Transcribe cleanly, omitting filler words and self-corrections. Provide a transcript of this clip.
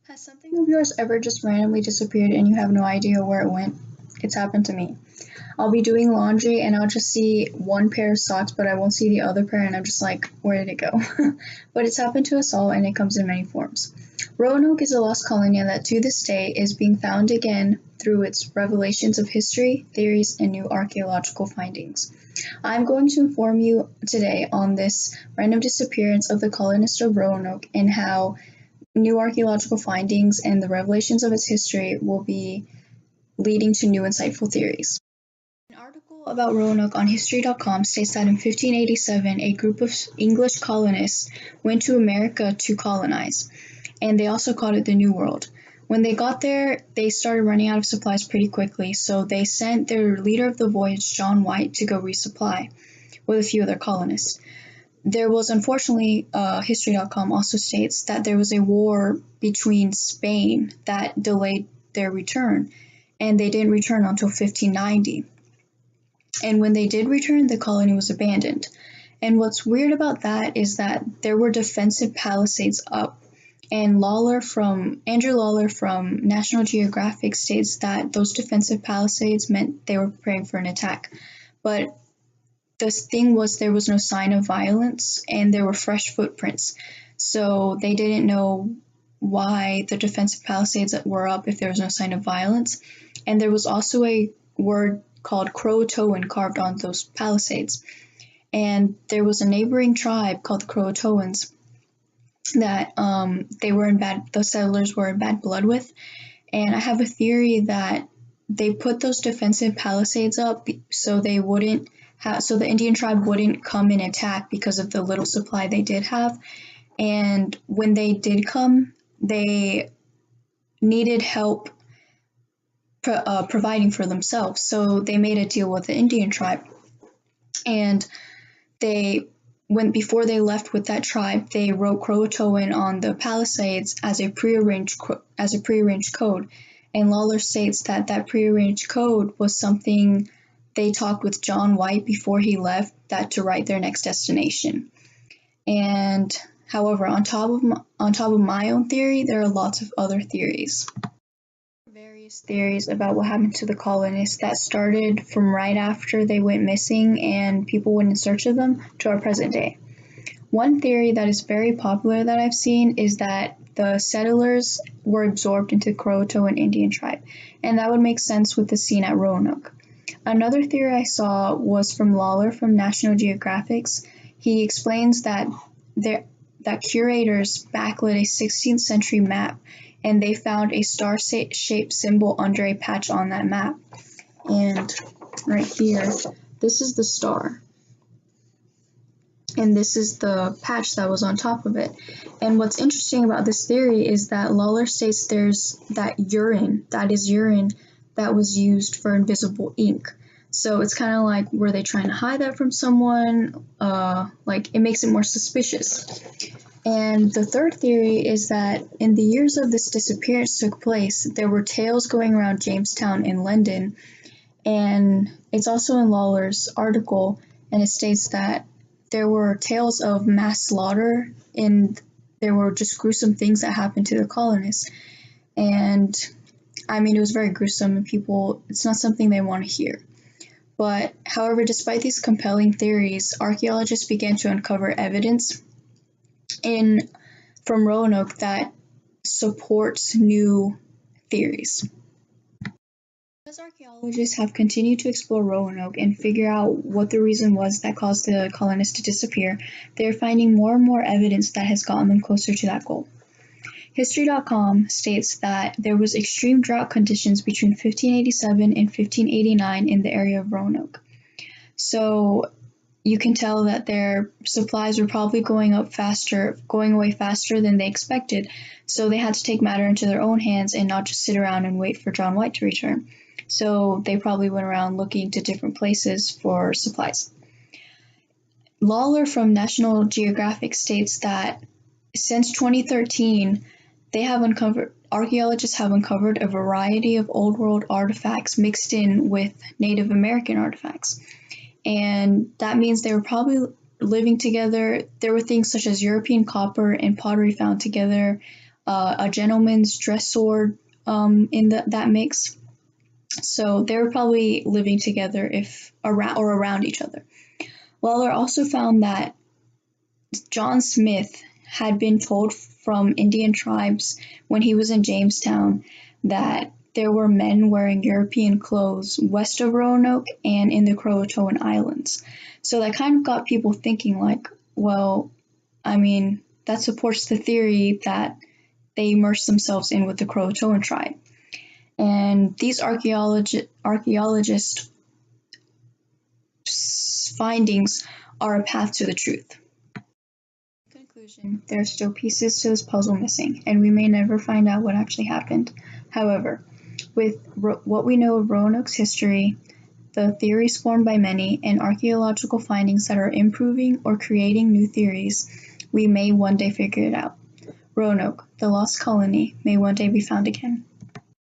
Has something of yours ever just randomly disappeared and you have no idea where it went? It's happened to me. I'll be doing laundry and I'll just see one pair of socks, but I won't see the other pair, and I'm just like, where did it go? But it's happened to us all, and it comes in many forms. Roanoke is a lost colony that to this day is being found again through its revelations of history, theories, and new archaeological findings. I'm going to inform you today on this random disappearance of the colonists of Roanoke and how new archaeological findings and the revelations of its history will be leading to new insightful theories. An article about Roanoke on History.com states that in 1587, a group of English colonists went to America to colonize, and they also called it the New World. When they got there, they started running out of supplies pretty quickly, so they sent their leader of the voyage, John White, to go resupply with a few other colonists. There was, unfortunately, History.com also states that there was a war between Spain that delayed their return, and they didn't return until 1590. And when they did return, the colony was abandoned. And what's weird about that is that there were defensive palisades up. And Andrew Lawler from National Geographic states that those defensive palisades meant they were preparing for an attack. But the thing was, there was no sign of violence and there were fresh footprints. So they didn't know why the defensive palisades were up if there was no sign of violence. And there was also a word called Croatoan carved on those palisades. And there was a neighboring tribe called the Croatoans that the settlers were in bad blood with. And I have a theory that they put those defensive palisades up so they wouldn't so the Indian tribe wouldn't come and attack because of the little supply they did have. And when they did come, they needed help providing for themselves. So they made a deal with the Indian tribe. And before they left with that tribe, they wrote Croatoan on the palisades as a prearranged code. And Lawler states that that prearranged code was something they talked with John White before he left that to write their next destination. And however, on top of my own theory, there are lots of other theories. Various theories about what happened to the colonists that started from right after they went missing and people went in search of them to our present day. One theory that is very popular that I've seen is that the settlers were absorbed into the Croatoan Indian tribe, and that would make sense with the scene at Roanoke. Another theory I saw was from Lawler from National Geographic's. He explains that curators backlit a 16th century map and they found a star-shaped symbol under a patch on that map. And right here, this is the star. And this is the patch that was on top of it. And what's interesting about this theory is that Lawler states there's urine that was used for invisible ink. So it's kind of like, were they trying to hide that from someone? It makes it more suspicious. And the third theory is that in the years of this disappearance took place, there were tales going around Jamestown in London. And it's also in Lawler's article, and it states that there were tales of mass slaughter and there were just gruesome things that happened to the colonists. And I mean, it was very gruesome, and it's not something they want to hear. But however, despite these compelling theories, archaeologists began to uncover evidence from Roanoke that supports new theories. As archaeologists have continued to explore Roanoke and figure out what the reason was that caused the colonists to disappear, they are finding more and more evidence that has gotten them closer to that goal. History.com states that there was extreme drought conditions between 1587 and 1589 in the area of Roanoke. So you can tell that their supplies were probably going away faster than they expected. So they had to take matter into their own hands and not just sit around and wait for John White to return. So they probably went around looking to different places for supplies. Lawler from National Geographic states that since 2013, archaeologists have uncovered a variety of Old World artifacts mixed in with Native American artifacts. And that means they were probably living together. There were things such as European copper and pottery found together. a gentleman's dress sword in that mix. So they were probably living together if around each other. Lawler also found that John Smith had been told from Indian tribes when he was in Jamestown that there were men wearing European clothes west of Roanoke and in the Croatoan Islands. So that kind of got people thinking, like, well, I mean, that supports the theory that they immersed themselves in with the Croatoan tribe. And these archaeologist findings are a path to the truth. In conclusion, there are still pieces to this puzzle missing, and we may never find out what actually happened. However, with what we know of Roanoke's history, the theories formed by many, and archaeological findings that are improving or creating new theories, we may one day figure it out. Roanoke, the lost colony, may one day be found again.